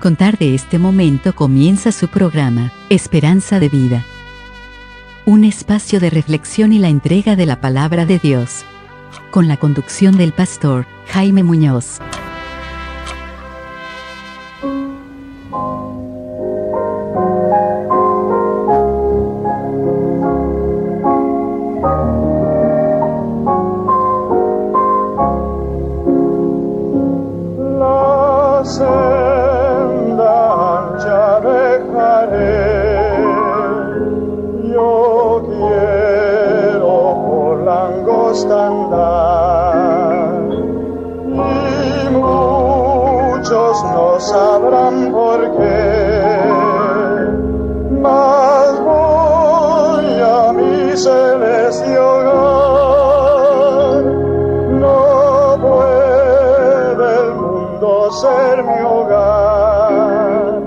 contar de este momento comienza su programa, Esperanza de Vida. Un espacio de reflexión y la entrega de la palabra de Dios. Con la conducción del pastor Jaime Muñoz. Sabrán por qué, mas voy a mi celestial hogar. No puede el mundo ser mi hogar,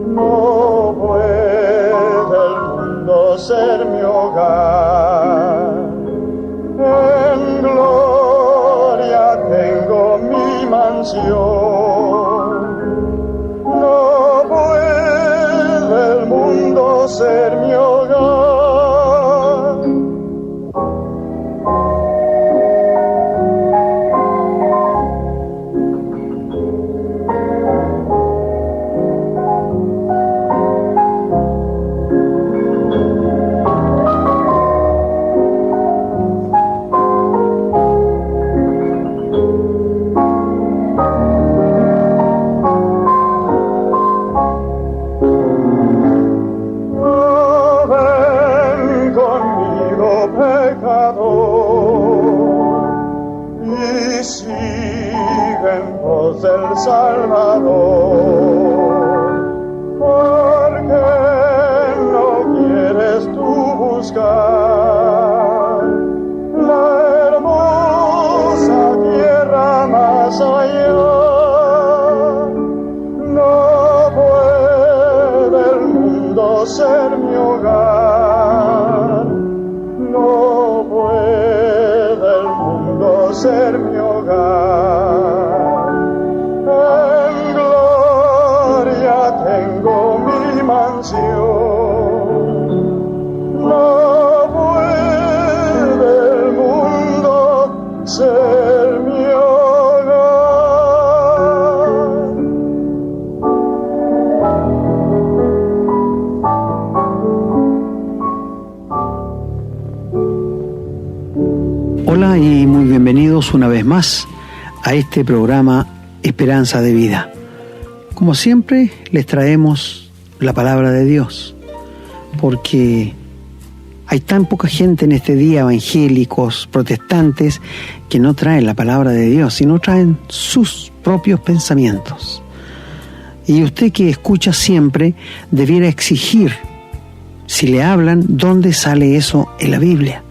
no puede el mundo ser mi hogar. En gloria tengo mi mansión. Ser mi hogar. Del Salvador, ¿por qué no quieres tú buscar la hermosa tierra más allá? No puede el mundo ser mi hogar, no puede el mundo ser mi hogar. Tengo mi mansión, no puede el mundo ser mi hogar. Hola y muy bienvenidos una vez más a este programa Esperanza de Vida. Como siempre, les traemos la palabra de Dios, porque hay tan poca gente en este día, evangélicos, protestantes, que no traen la palabra de Dios, sino traen sus propios pensamientos. Y usted que escucha siempre, debiera exigir, si le hablan, ¿dónde sale eso en la Biblia?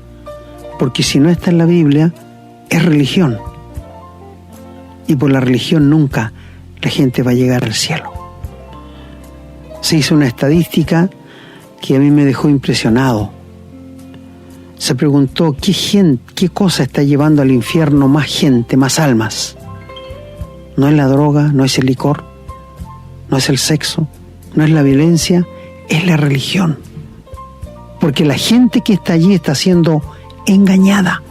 Porque si no está en la Biblia, es religión. Y por la religión nunca la gente va a llegar al cielo. Se hizo una estadística que a mí me dejó impresionado. Se preguntó qué cosa está llevando al infierno más gente, más almas. No es la droga, no es el licor, no es el sexo, no es la violencia, es la religión. Porque la gente que está allí está siendo engañada.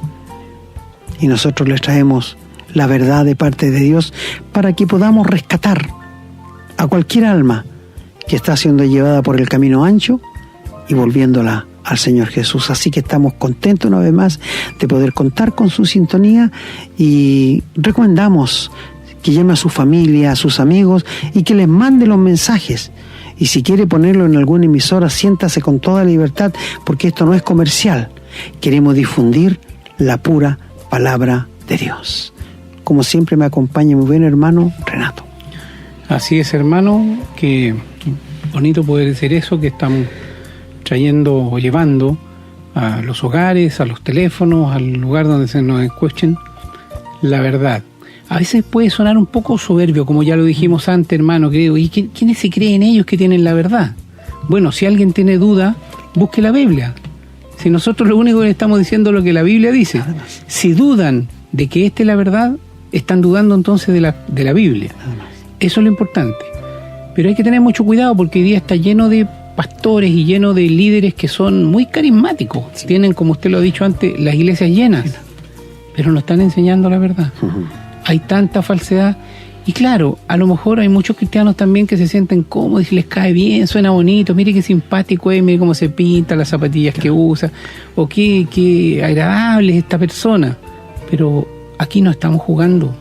Y nosotros les traemos la verdad de parte de Dios para que podamos rescatar a cualquier alma que está siendo llevada por el camino ancho y volviéndola al Señor Jesús. Así que estamos contentos una vez más de poder contar con su sintonía y recomendamos que llame a su familia, a sus amigos y que les mande los mensajes. Y si quiere ponerlo en alguna emisora, siéntase con toda libertad, porque esto no es comercial. Queremos difundir la pura palabra de Dios. Como siempre me acompaña mi buen hermano Renato. Así es, hermano, que bonito poder decir eso, que estamos trayendo o llevando a los hogares, a los teléfonos, al lugar donde se nos escuchen la verdad. A veces puede sonar un poco soberbio, como ya lo dijimos antes, hermano, querido. ¿Y quiénes se creen ellos que tienen la verdad? Bueno, si alguien tiene duda, busque la Biblia. Si nosotros lo único que le estamos diciendo es lo que la Biblia dice. Si dudan de que esta es la verdad, están dudando entonces de la Biblia. Eso es lo importante. Pero hay que tener mucho cuidado porque hoy día está lleno de pastores y lleno de líderes que son muy carismáticos. Sí. Tienen, como usted lo ha dicho antes, las iglesias llenas, pero no están enseñando la verdad. Hay tanta falsedad. Y claro, a lo mejor hay muchos cristianos también que se sienten cómodos y les cae bien, suena bonito, mire qué simpático es, mire cómo se pinta, las zapatillas que usa, o qué agradable es esta persona. Pero aquí no estamos jugando,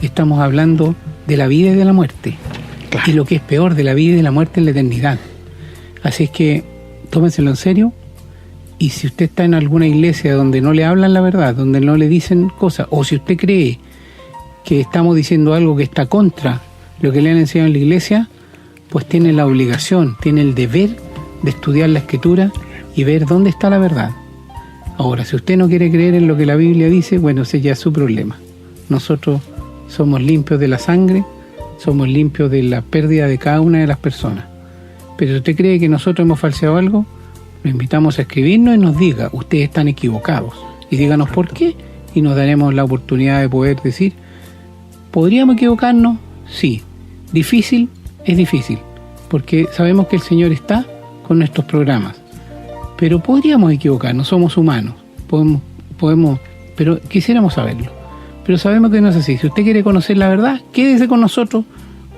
estamos hablando de la vida y de la muerte. Claro. Y lo que es peor, de la vida y de la muerte en la eternidad. Así es que tómenselo en serio, y si usted está en alguna iglesia donde no le hablan la verdad, donde no le dicen cosas, o si usted cree que estamos diciendo algo que está contra lo que le han enseñado en la iglesia, pues tiene la obligación, tiene el deber de estudiar la Escritura y ver dónde está la verdad. Ahora, si usted no quiere creer en lo que la Biblia dice, bueno, ese ya es su problema. Nosotros somos limpios de la sangre, somos limpios de la pérdida de cada una de las personas. Pero si usted cree que nosotros hemos falseado algo, lo invitamos a escribirnos y nos diga, ustedes están equivocados. Y díganos por qué, y nos daremos la oportunidad de poder decir, ¿podríamos equivocarnos? Sí. ¿Difícil? Es difícil, porque sabemos que el Señor está con nuestros programas. Pero podríamos equivocarnos, somos humanos, podemos, pero quisiéramos saberlo. Pero sabemos que no es así. Si usted quiere conocer la verdad, quédese con nosotros,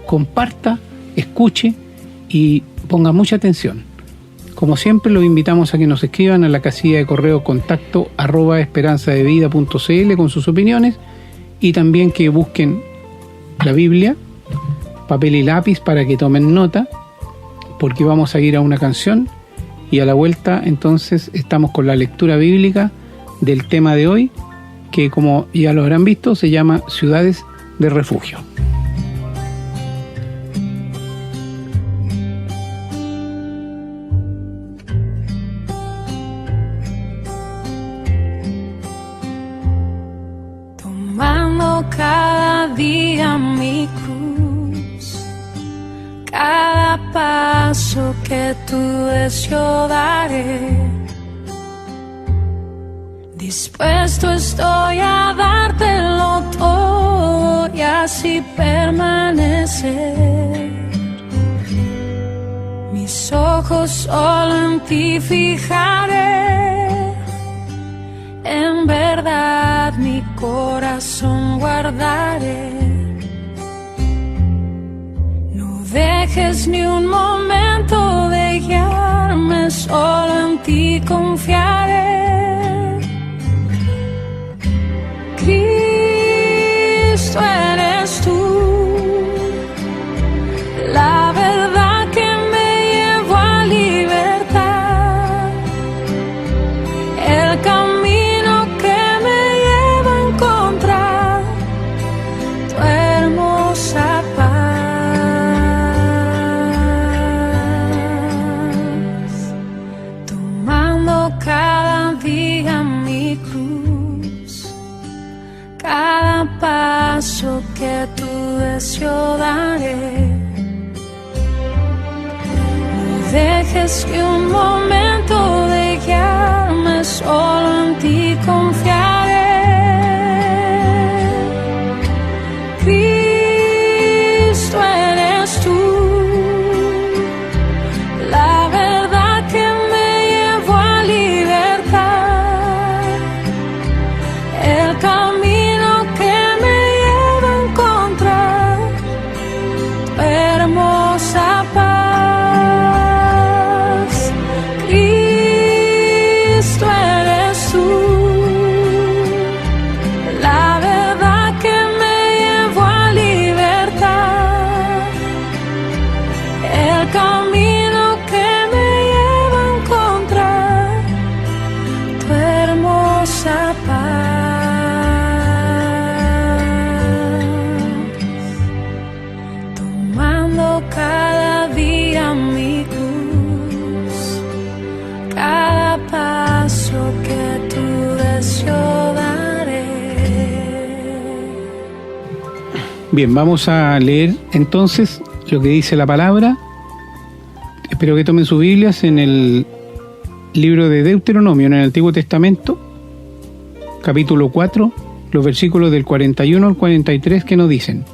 comparta, escuche y ponga mucha atención. Como siempre, los invitamos a que nos escriban a la casilla de correo contacto @esperanzadevida.cl con sus opiniones, y también que busquen la Biblia, papel y lápiz para que tomen nota, porque vamos a ir a una canción y a la vuelta entonces estamos con la lectura bíblica del tema de hoy, que como ya lo habrán visto se llama Ciudades de Refugio. Cada día mi cruz, cada paso que tú des yo daré. Dispuesto estoy a dártelo todo y así permanecer. Mis ojos solo en ti fijaré, en verdad mi corazón guardaré. No dejes ni un momento de guiarme, solo en ti confiaré. Cristo eres tú, la verdad que me llevó a libertad, el camino que me lleva a encontrar tu hermosa paz. Tomando cada día mi cruz, cada paso que tú des yo daré. No dejes que un momento de guiarme, solo en ti confiaré. Cristo eres tú, la verdad que me llevó a libertad, el camino que me lleva a encontrar tu hermosa paz. Cristo eres tú, la verdad que me llevó a libertad, el camino que me lleva a encontrar tu hermosa paz. Tomando cada día mi cruz, cada paso que tú des yo daré. Bien, vamos a leer entonces lo que dice la palabra. Espero que tomen sus Biblias en el libro de Deuteronomio, en el Antiguo Testamento, capítulo 4, los versículos del 41 al 43, que nos dicen: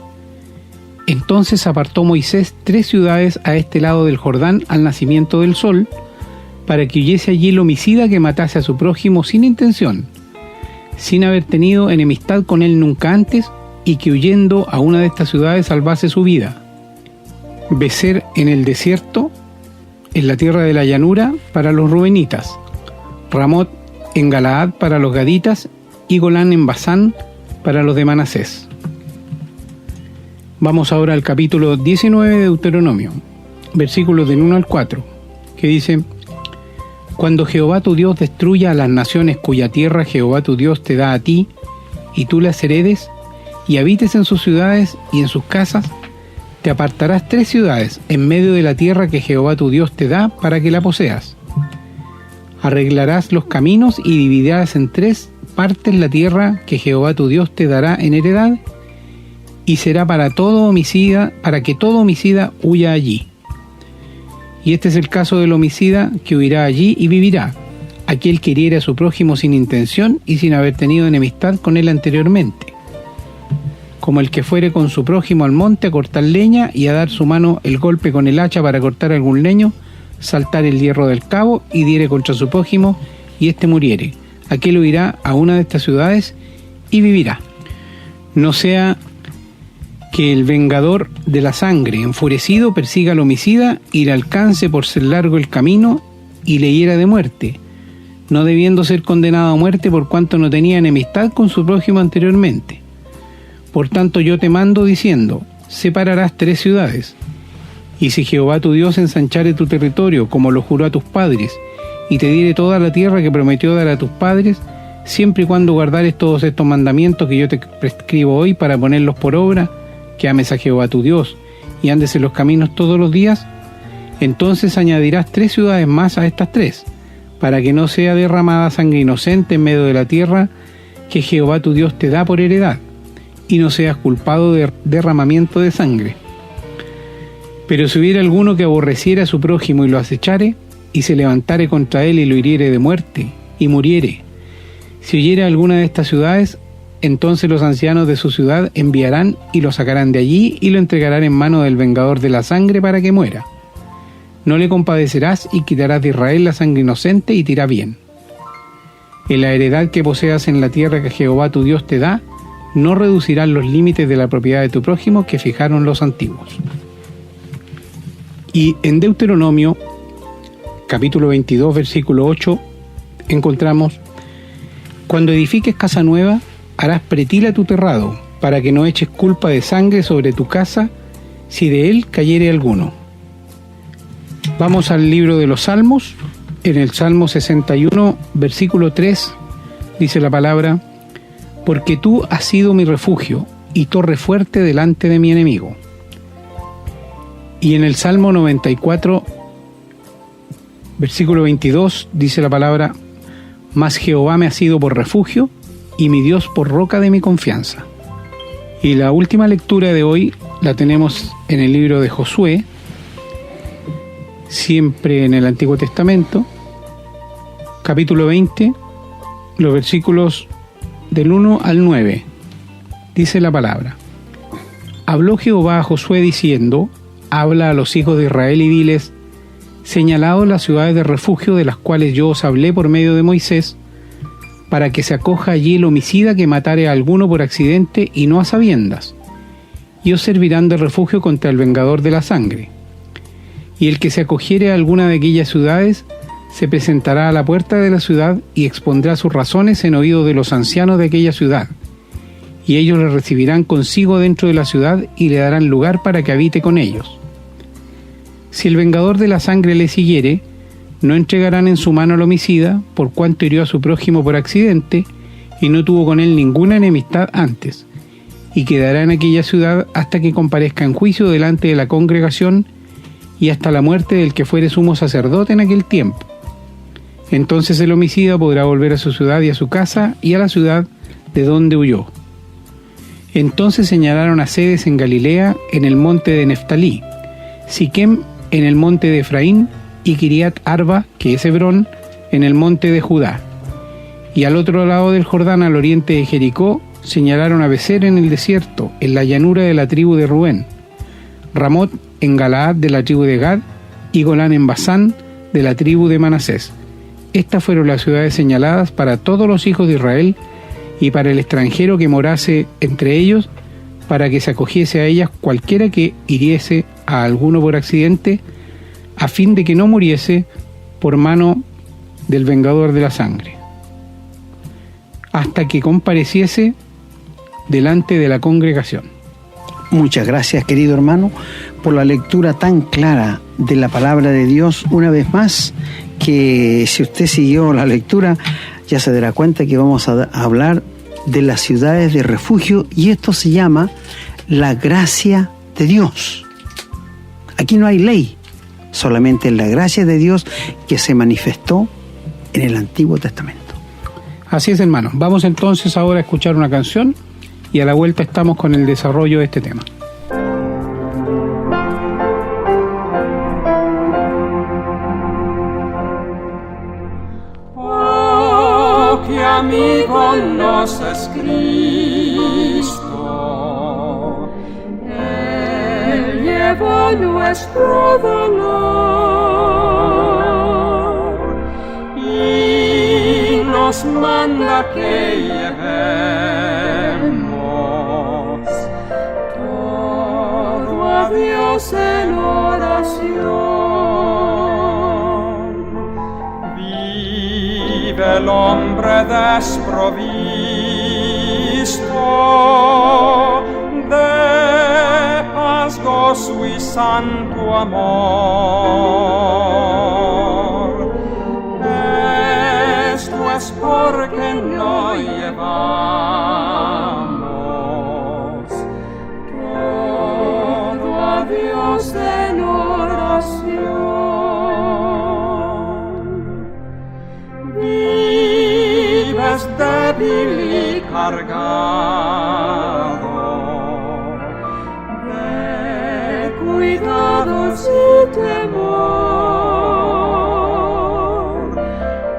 Entonces apartó Moisés 3 ciudades a este lado del Jordán al nacimiento del sol, para que huyese allí el homicida que matase a su prójimo sin intención, sin haber tenido enemistad con él nunca antes, y que huyendo a una de estas ciudades salvase su vida. Becer en el desierto, en la tierra de la llanura, para los rubenitas, Ramot en Galaad para los gaditas, y Golán en Basán para los de Manasés. Vamos ahora al capítulo 19 de Deuteronomio, versículos del 1 al 4, que dice: Cuando Jehová tu Dios destruya a las naciones cuya tierra Jehová tu Dios te da a ti, y tú las heredes, y habites en sus ciudades y en sus casas, te apartarás 3 ciudades en medio de la tierra que Jehová tu Dios te da para que la poseas. Arreglarás los caminos y dividirás en 3 partes la tierra que Jehová tu Dios te dará en heredad, y será para que todo homicida huya allí. Y este es el caso del homicida que huirá allí y vivirá, aquel que hiriere a su prójimo sin intención y sin haber tenido enemistad con él anteriormente, como el que fuere con su prójimo al monte a cortar leña y a dar su mano el golpe con el hacha para cortar algún leño, saltar el hierro del cabo y diere contra su prójimo, y éste muriere. Aquel huirá a una de estas ciudades y vivirá. No sea que el vengador de la sangre, enfurecido, persiga al homicida y le alcance por ser largo el camino y le hiera de muerte, no debiendo ser condenado a muerte por cuanto no tenía enemistad con su prójimo anteriormente. Por tanto yo te mando diciendo: separarás 3 ciudades. Y si Jehová tu Dios ensanchare tu territorio, como lo juró a tus padres, y te diere toda la tierra que prometió dar a tus padres, siempre y cuando guardares todos estos mandamientos que yo te prescribo hoy para ponerlos por obra, que ames a Jehová tu Dios, y andes en los caminos todos los días, entonces añadirás 3 ciudades más a estas 3, para que no sea derramada sangre inocente en medio de la tierra que Jehová tu Dios te da por heredad, y no seas culpado de derramamiento de sangre. Pero si hubiera alguno que aborreciera a su prójimo y lo acechare, y se levantare contra él y lo hiriere de muerte, y muriere, si huyere a alguna de estas ciudades, entonces los ancianos de su ciudad enviarán y lo sacarán de allí y lo entregarán en mano del vengador de la sangre para que muera. No le compadecerás y quitarás de Israel la sangre inocente y te irá bien. En la heredad que poseas en la tierra que Jehová tu Dios te da, no reducirás los límites de la propiedad de tu prójimo que fijaron los antiguos. Y en Deuteronomio, capítulo 22, versículo 8, encontramos: Cuando edifiques casa nueva, harás pretil a tu terrado, para que no eches culpa de sangre sobre tu casa, si de él cayere alguno. Vamos al libro de los Salmos. En el Salmo 61, versículo 3, dice la palabra: Porque tú has sido mi refugio y torre fuerte delante de mi enemigo. Y en el Salmo 94, versículo 22, dice la palabra: Mas Jehová me ha sido por refugio, y mi Dios por roca de mi confianza. Y la última lectura de hoy la tenemos en el libro de Josué, siempre en el Antiguo Testamento, capítulo 20, los versículos del 1 al 9. Dice la palabra: Habló Jehová a Josué diciendo: Habla a los hijos de Israel y diles: Señalaos las ciudades de refugio de las cuales yo os hablé por medio de Moisés, para que se acoja allí el homicida que matare a alguno por accidente y no a sabiendas, y os servirán de refugio contra el vengador de la sangre. Y el que se acogiere a alguna de aquellas ciudades se presentará a la puerta de la ciudad y expondrá sus razones en oído de los ancianos de aquella ciudad, y ellos le recibirán consigo dentro de la ciudad y le darán lugar para que habite con ellos. Si el vengador de la sangre le siguiere, no entregarán en su mano al homicida, por cuanto hirió a su prójimo por accidente y no tuvo con él ninguna enemistad antes, y quedará en aquella ciudad hasta que comparezca en juicio delante de la congregación y hasta la muerte del que fuere sumo sacerdote en aquel tiempo. Entonces el homicida podrá volver a su ciudad y a su casa y a la ciudad de donde huyó. Entonces señalaron a sedes en Galilea, en el monte de Neftalí, Siquem en el monte de Efraín, y Kiriat Arba, que es Hebrón, en el monte de Judá. Y al otro lado del Jordán, al oriente de Jericó, señalaron a Becer en el desierto, en la llanura de la tribu de Rubén, Ramot en Galaad de la tribu de Gad, y Golán en Basán de la tribu de Manasés. Estas fueron las ciudades señaladas para todos los hijos de Israel y para el extranjero que morase entre ellos, para que se acogiese a ellas cualquiera que hiriese a alguno por accidente, a fin de que no muriese por mano del vengador de la sangre, hasta que compareciese delante de la congregación. Muchas gracias, querido hermano, por la lectura tan clara de la palabra de Dios. Una vez más, que si usted siguió la lectura, ya se dará cuenta que vamos a hablar de las ciudades de refugio, y esto se llama la gracia de Dios. Aquí no hay ley, solamente la gracia de Dios que se manifestó en el Antiguo Testamento. Así es, hermano. Vamos entonces ahora a escuchar una canción y a la vuelta estamos con el desarrollo de este tema. Oh, qué amigo nos es Cristo, Él llevó nuestro dolor y nos manda que llevemos todo a Dios en oración. Vive el hombre desprovisto de paz, gozo y santo amor. Esto es porque no llevamos todo a Dios en oración. Vives débil y cargado de cuidados y temor.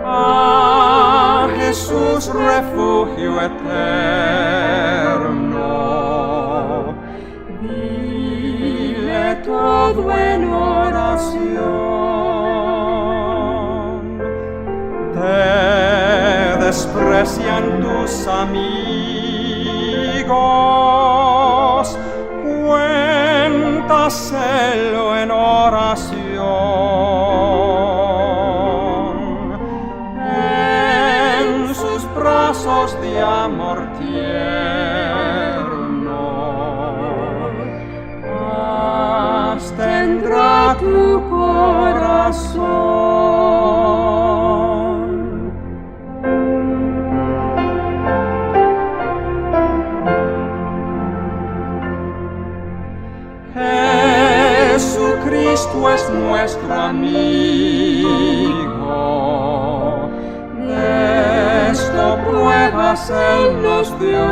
A Jesús refugio eterno, dile todo en oración. Te desprecian tus amigos, cuéntaselo en oración. En sus brazos de amor tierno, paz tendrá tu corazón. Jesucristo es nuestro amigo, de esto pruebas Él nos dio.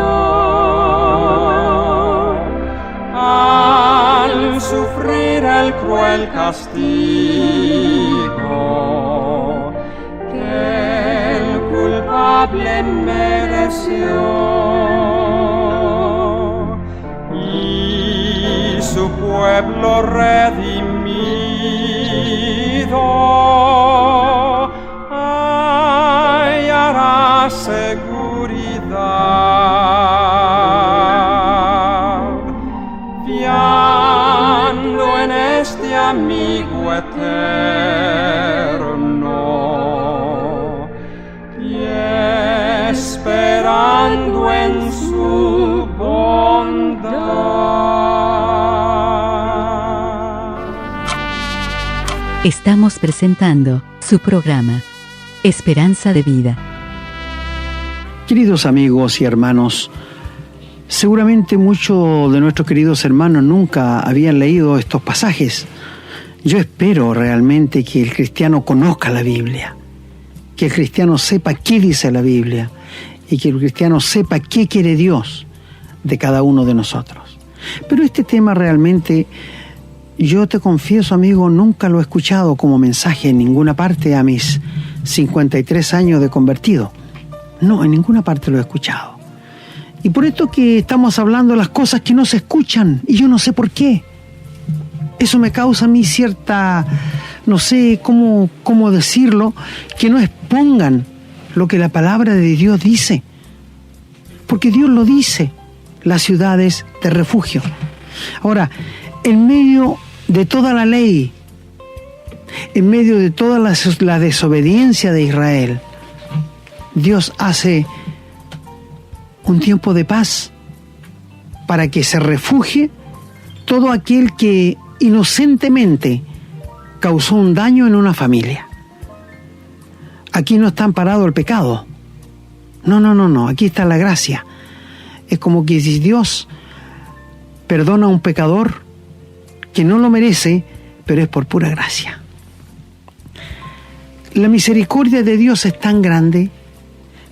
Al sufrir el cruel castigo que el culpable mereció, y su pueblo redimido hallará seguridad, fiando en este amigo eterno y esperando en su bondad. Estamos presentando su programa, Esperanza de Vida. Queridos amigos y hermanos, seguramente muchos de nuestros queridos hermanos nunca habían leído estos pasajes. Yo espero realmente que el cristiano conozca la Biblia, que el cristiano sepa qué dice la Biblia y que el cristiano sepa qué quiere Dios de cada uno de nosotros. Pero este tema realmente, yo te confieso, amigo, nunca lo he escuchado como mensaje en ninguna parte a mis 53 años de convertido. No, en ninguna parte lo he escuchado. Y por esto que estamos hablando de las cosas que no se escuchan, y yo no sé por qué. eso me causa a mí cierta, no sé cómo decirlo, que no expongan lo que la palabra de Dios dice. Porque Dios lo dice, las ciudades de refugio. Ahora, en medio de toda la ley, en medio de toda la desobediencia de Israel, Dios hace un tiempo de paz para que se refugie todo aquel que inocentemente causó un daño en una familia. Aquí no está amparado el pecado. No, aquí está la gracia. Es como que si Dios perdona a un pecador que no lo merece, pero es por pura gracia. La misericordia de Dios es tan grande.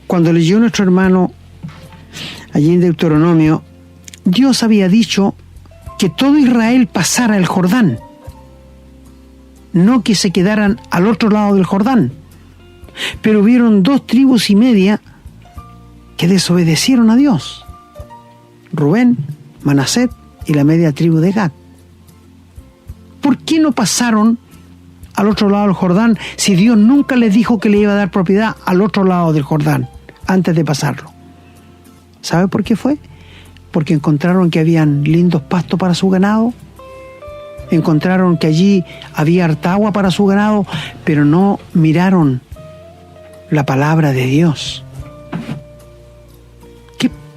Cuando leyó nuestro hermano allí en Deuteronomio, Dios había dicho que todo Israel pasara el Jordán, no que se quedaran al otro lado del Jordán. Pero hubieron 2,5 tribus que desobedecieron a Dios: Rubén, Manasés y la media tribu de Gad. ¿Por qué no pasaron al otro lado del Jordán si Dios nunca les dijo que le iba a dar propiedad al otro lado del Jordán antes de pasarlo? ¿Sabe por qué fue? Porque encontraron que habían lindos pastos para su ganado, encontraron que allí había harta agua para su ganado, pero no miraron la palabra de Dios.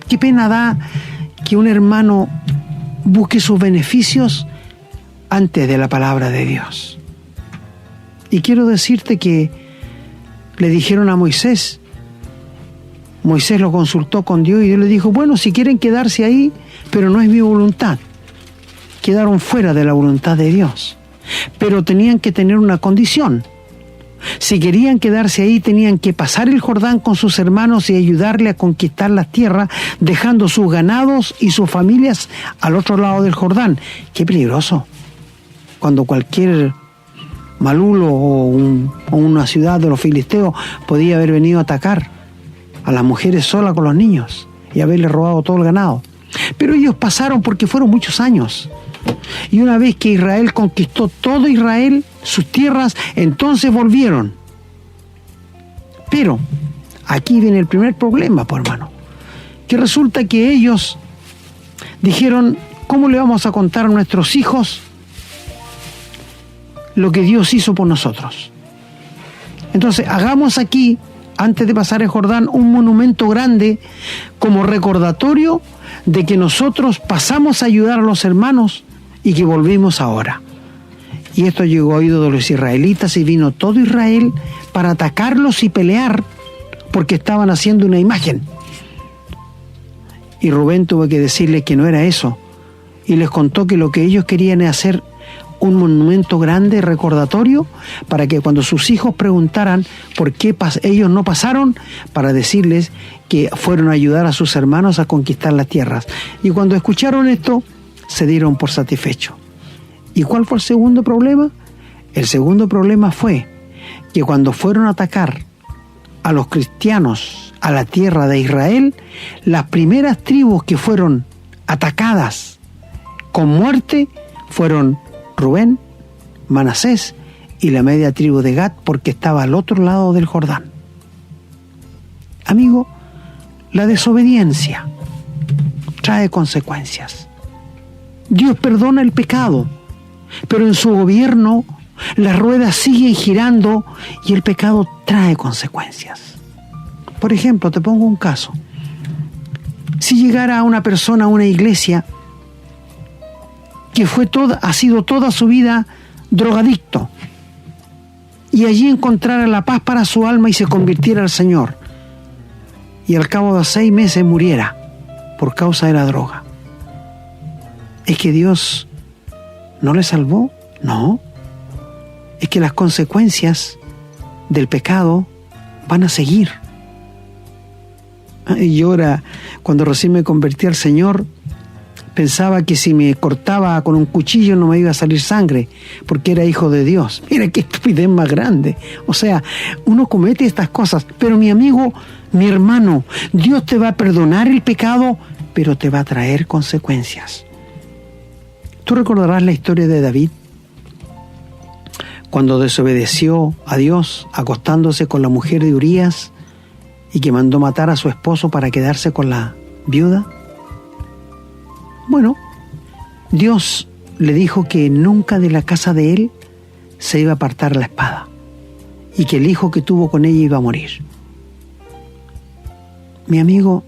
Qué pena da que un hermano busque sus beneficios antes de la palabra de Dios. Y quiero decirte que le dijeron a Moisés lo consultó con Dios y Dios le dijo: bueno, si quieren quedarse ahí, pero no es mi voluntad. Quedaron fuera de la voluntad de Dios, pero tenían que tener una condición. Si querían quedarse ahí, tenían que pasar el Jordán con sus hermanos y ayudarle a conquistar las tierras, dejando sus ganados y sus familias al otro lado del Jordán. ¡Qué peligroso! Cuando cualquier malulo o una ciudad de los filisteos podía haber venido a atacar a las mujeres solas con los niños y haberles robado todo el ganado. Pero ellos pasaron porque fueron muchos años. Y una vez que Israel conquistó todo Israel, sus tierras, entonces volvieron. Pero aquí viene el primer problema, pues, hermano, que resulta que ellos dijeron: ¿cómo le vamos a contar a nuestros hijos lo que Dios hizo por nosotros? Entonces hagamos aquí, antes de pasar el Jordán, un monumento grande como recordatorio de que nosotros pasamos a ayudar a los hermanos y que volvimos ahora. Y esto llegó a oídos de los israelitas y vino todo Israel para atacarlos y pelear porque estaban haciendo una imagen. Y Rubén tuvo que decirles que no era eso y les contó que lo que ellos querían es hacer un monumento grande, recordatorio, para que cuando sus hijos preguntaran por qué ellos no pasaron, para decirles que fueron a ayudar a sus hermanos a conquistar las tierras. Y cuando escucharon esto, se dieron por satisfechos. ¿Y cuál fue el segundo problema? El segundo problema fue que cuando fueron a atacar a los cristianos a la tierra de Israel, las primeras tribus que fueron atacadas con muerte fueron Rubén, Manasés y la media tribu de Gad, porque estaba al otro lado del Jordán. Amigo, la desobediencia trae consecuencias. Dios perdona el pecado, pero en su gobierno las ruedas siguen girando y el pecado trae consecuencias. Por ejemplo, te pongo un caso. Si llegara una persona a una iglesia que ha sido toda su vida drogadicto, y allí encontrara la paz para su alma y se convirtiera al Señor, y al cabo de 6 meses muriera por causa de la droga, ¿es que Dios no le salvó? No, es que las consecuencias del pecado van a seguir. Y yo ahora, cuando recién me convertí al Señor, pensaba que si me cortaba con un cuchillo no me iba a salir sangre, porque era hijo de Dios. Mira qué estupidez más grande. O sea, uno comete estas cosas, pero mi amigo, mi hermano, Dios te va a perdonar el pecado, pero te va a traer consecuencias. Tú recordarás la historia de David. cuando desobedeció a Dios, acostándose con la mujer de Urías y que mandó matar a su esposo para quedarse con la viuda? Bueno, Dios le dijo que nunca de la casa de él se iba a apartar la espada y que el hijo que tuvo con ella iba a morir. Mi amigo,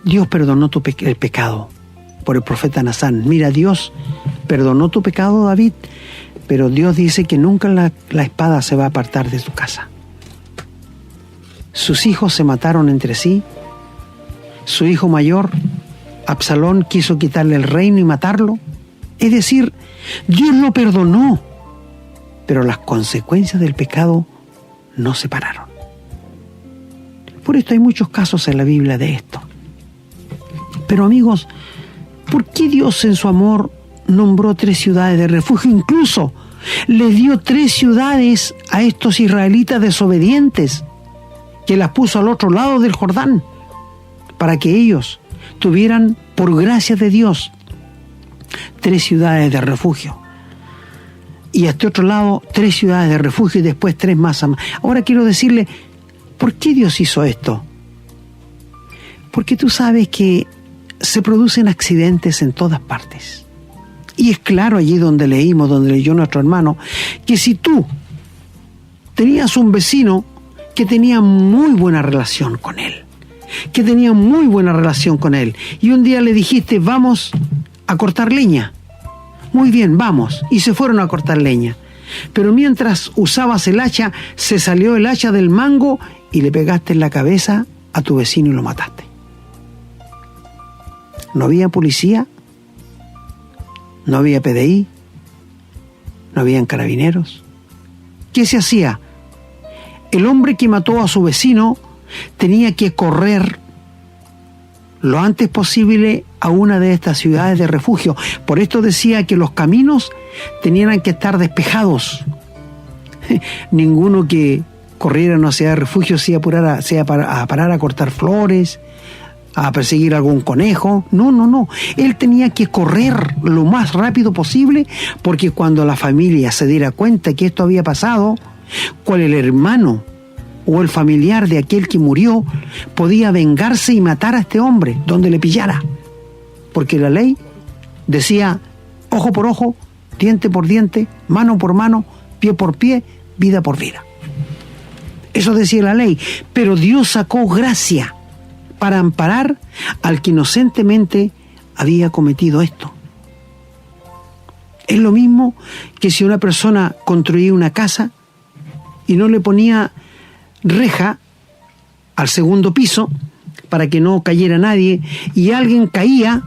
Dios perdonó el pecado por el profeta Nathán. Mira, Dios perdonó tu pecado, David, pero Dios dice que nunca la espada se va a apartar de tu casa. Sus hijos se mataron entre sí. Su hijo mayor, Absalón, quiso quitarle el reino y matarlo. Es decir, Dios lo perdonó, pero las consecuencias del pecado no se pararon. Por esto hay muchos casos en la Biblia de esto. Pero amigos, ¿por qué Dios en su amor nombró 3 ciudades de refugio? Incluso les dio 3 ciudades a estos israelitas desobedientes, que las puso al otro lado del Jordán, para que ellos tuvieran, por gracia de Dios, 3 ciudades de refugio. Y a este otro lado, 3 ciudades de refugio y después 3 más. Ahora quiero decirle, ¿por qué Dios hizo esto? Porque tú sabes que se producen accidentes en todas partes. Y es claro allí donde leímos, donde leyó nuestro hermano, que si tú tenías un vecino que tenía muy buena relación con él, y un día le dijiste, vamos a cortar leña. Muy bien, vamos. Y se fueron a cortar leña. Pero mientras usabas el hacha, se salió el hacha del mango y le pegaste en la cabeza a tu vecino y lo mataste. No había policía, no había PDI, no habían carabineros. ¿Qué se hacía? El hombre que mató a su vecino tenía que correr lo antes posible a una de estas ciudades de refugio. Por esto decía que los caminos tenían que estar despejados. Ninguno que corriera a una ciudad de refugio se iba a parar a cortar flores, a perseguir algún conejo. No. Él tenía que correr lo más rápido posible, porque cuando la familia se diera cuenta que esto había pasado, cual el hermano o el familiar de aquel que murió podía vengarse y matar a este hombre donde le pillara. Porque la ley decía ojo por ojo, diente por diente, mano por mano, pie por pie, vida por vida. Eso decía la ley. Pero Dios sacó gracia para amparar al que inocentemente había cometido esto. Es lo mismo que si una persona construía una casa y no le ponía reja al segundo piso para que no cayera nadie, y alguien caía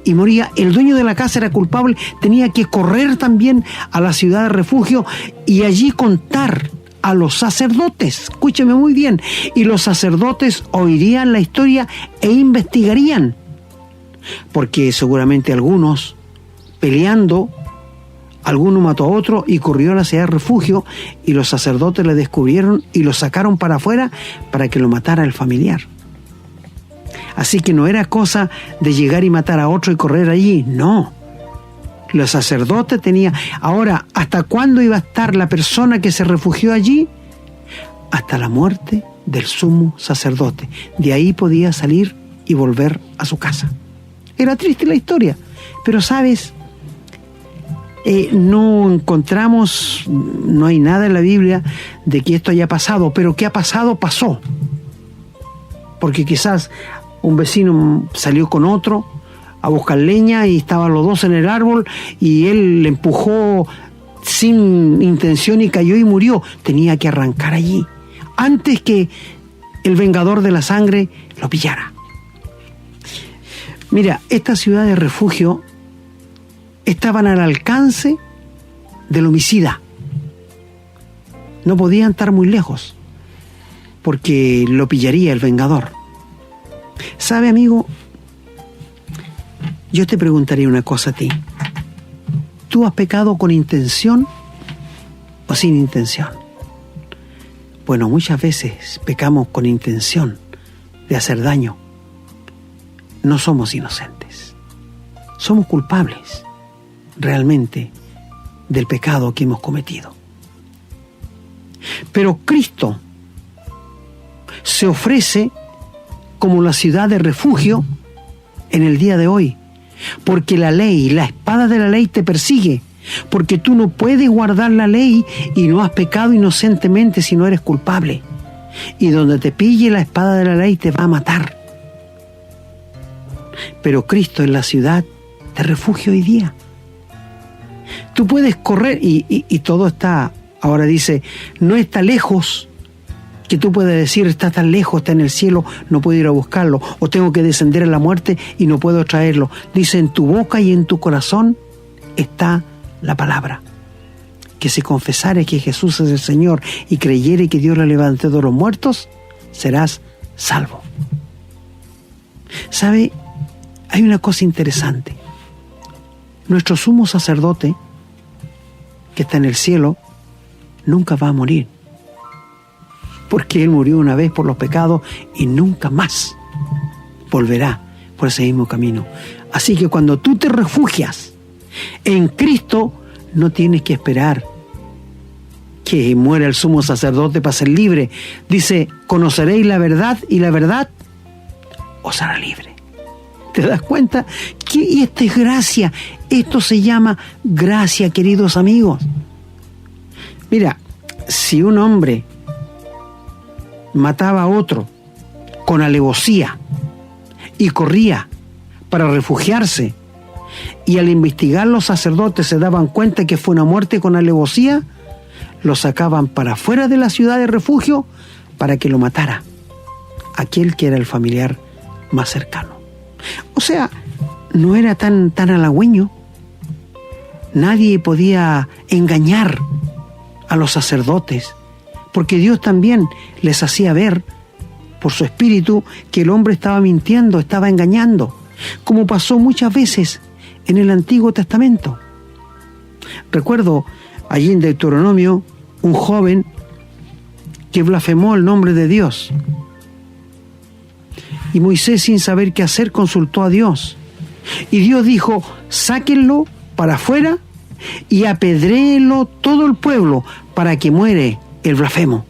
y moría, el dueño de la casa era culpable, tenía que correr también a la ciudad de refugio y allí contar a los sacerdotes. Escúcheme muy bien. Y los sacerdotes oirían la historia e investigarían, porque seguramente algunos peleando, alguno mató a otro y corrió a la ciudad de refugio, y los sacerdotes le descubrieron y lo sacaron para afuera para que lo matara el familiar. Así que no era cosa de llegar y matar a otro y correr allí, no. Los sacerdotes tenían... Ahora, ¿hasta cuándo iba a estar la persona que se refugió allí? Hasta la muerte del sumo sacerdote. De ahí podía salir y volver a su casa. Era triste la historia, pero ¿sabes? No encontramos, no hay nada en la Biblia de que esto haya pasado, pero ¿qué ha pasado? Pasó. Porque quizás un vecino salió con otro a buscar leña y estaban los dos en el árbol y él le empujó sin intención y cayó y murió. Tenía que arrancar allí antes que el vengador de la sangre lo pillara. Mira, esta ciudad de refugio estaban al alcance del homicida. No podían estar muy lejos porque lo pillaría el vengador. ¿Sabe, amigo? Yo te preguntaría una cosa a ti. ¿Tú has pecado con intención o sin intención? Bueno, muchas veces pecamos con intención de hacer daño. No somos inocentes. Somos culpables, realmente, del pecado que hemos cometido. Pero Cristo se ofrece como la ciudad de refugio en el día de hoy, porque la ley, la espada de la ley te persigue, porque tú no puedes guardar la ley y no has pecado inocentemente si no eres culpable. Y donde te pille la espada de la ley te va a matar. Pero Cristo es la ciudad de refugio hoy día. Tú puedes correr y todo está, ahora dice, no está lejos, que tú puedes decir, está tan lejos, está en el cielo, no puedo ir a buscarlo, o tengo que descender a la muerte y no puedo traerlo. Dice, en tu boca y en tu corazón está la palabra. Que si confesares que Jesús es el Señor y creyeres que Dios le levantó de los muertos, serás salvo. ¿Sabe? Hay una cosa interesante. Nuestro sumo sacerdote, que está en el cielo, nunca va a morir. Porque Él murió una vez por los pecados y nunca más volverá por ese mismo camino. Así que cuando tú te refugias en Cristo, no tienes que esperar que muera el sumo sacerdote para ser libre. Dice, conoceréis la verdad y la verdad os hará libre. ¿Te das cuenta? Que esta es gracia. Esto se llama gracia, queridos amigos. Mira, si un hombre mataba a otro con alevosía y corría para refugiarse, y al investigar los sacerdotes se daban cuenta que fue una muerte con alevosía, lo sacaban para afuera de la ciudad de refugio para que lo matara aquel que era el familiar más cercano. O sea, no era tan halagüeño. Nadie podía engañar a los sacerdotes, porque Dios también les hacía ver por su espíritu que el hombre estaba mintiendo, estaba engañando, como pasó muchas veces en el Antiguo Testamento. Recuerdo allí en Deuteronomio un joven que blasfemó el nombre de Dios. Y Moisés, sin saber qué hacer, consultó a Dios. Y Dios dijo, sáquenlo para afuera y apedréenlo todo el pueblo para que muere el blasfemo.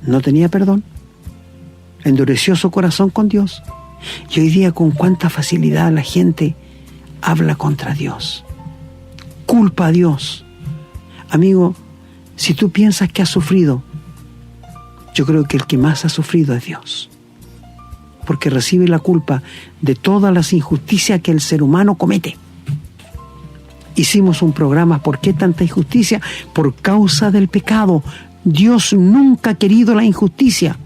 No tenía perdón. Endureció su corazón con Dios. Y hoy día con cuánta facilidad la gente habla contra Dios. Culpa a Dios. Amigo, si tú piensas que has sufrido, yo creo que el que más ha sufrido es Dios. Porque recibe la culpa de todas las injusticias que el ser humano comete. Hicimos un programa, ¿por qué tanta injusticia? Por causa del pecado. Dios nunca ha querido la injusticia.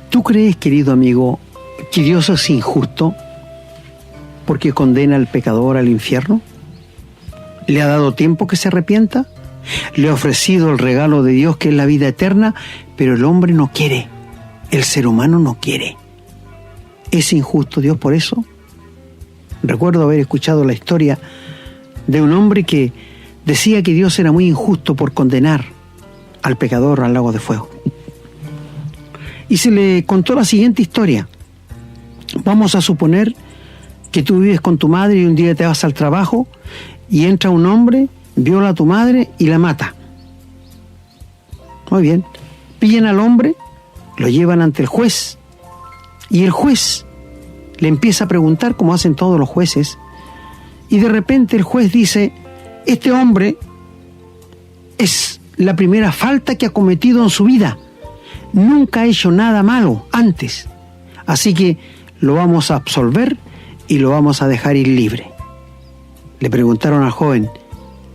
¿Tú crees, querido amigo, que Dios es injusto porque condena al pecador al infierno? ¿Le ha dado tiempo que se arrepienta? Le ha ofrecido el regalo de Dios, que es la vida eterna, pero el hombre no quiere. El ser humano no quiere. ¿Es injusto Dios por eso? Recuerdo haber escuchado la historia de un hombre que decía que Dios era muy injusto por condenar al pecador al lago de fuego. Y se le contó la siguiente historia. Vamos a suponer que tú vives con tu madre y un día te vas al trabajo y entra un hombre, viola a tu madre y la mata. Muy bien. Pillan al hombre, lo llevan ante el juez y el juez le empieza a preguntar, como hacen todos los jueces, y de repente el juez dice, este hombre es la primera falta que ha cometido en su vida. Nunca ha hecho nada malo antes. Así que lo vamos a absolver y lo vamos a dejar ir libre. Le preguntaron al joven,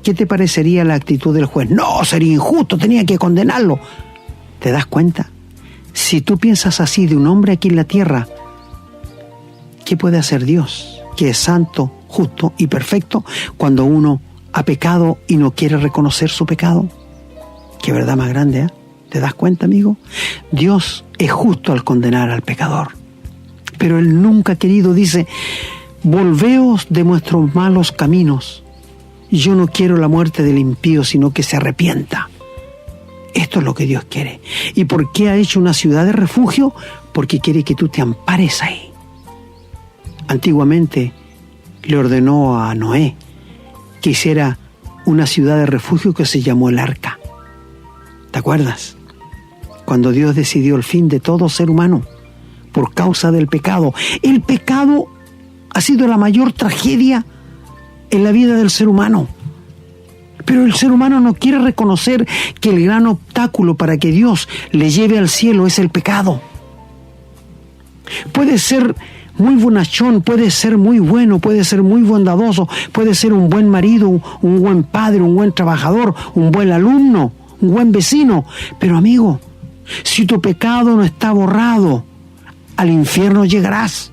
¿qué te parecería la actitud del juez? No, sería injusto, tenía que condenarlo. ¿Te das cuenta? Si tú piensas así de un hombre aquí en la tierra, ¿qué puede hacer Dios, que es santo, justo y perfecto, cuando uno ha pecado y no quiere reconocer su pecado? Qué verdad más grande, ¿eh? ¿Te das cuenta, amigo? Dios es justo al condenar al pecador. Pero Él nunca, querido, dice, volveos de vuestros malos caminos. Yo no quiero la muerte del impío, sino que se arrepienta. Esto es lo que Dios quiere. ¿Y por qué ha hecho una ciudad de refugio? Porque quiere que tú te ampares ahí. Antiguamente, le ordenó a Noé que hiciera una ciudad de refugio que se llamó el Arca. ¿Te acuerdas? Cuando Dios decidió el fin de todo ser humano por causa del pecado. El pecado ha sido la mayor tragedia en la vida del ser humano. Pero el ser humano no quiere reconocer que el gran obstáculo para que Dios le lleve al cielo es el pecado. Puede ser muy bonachón, puede ser muy bueno, puede ser muy bondadoso, puede ser un buen marido, un buen padre, un buen trabajador, un buen alumno, un buen vecino. Pero amigo, si tu pecado no está borrado, al infierno llegarás.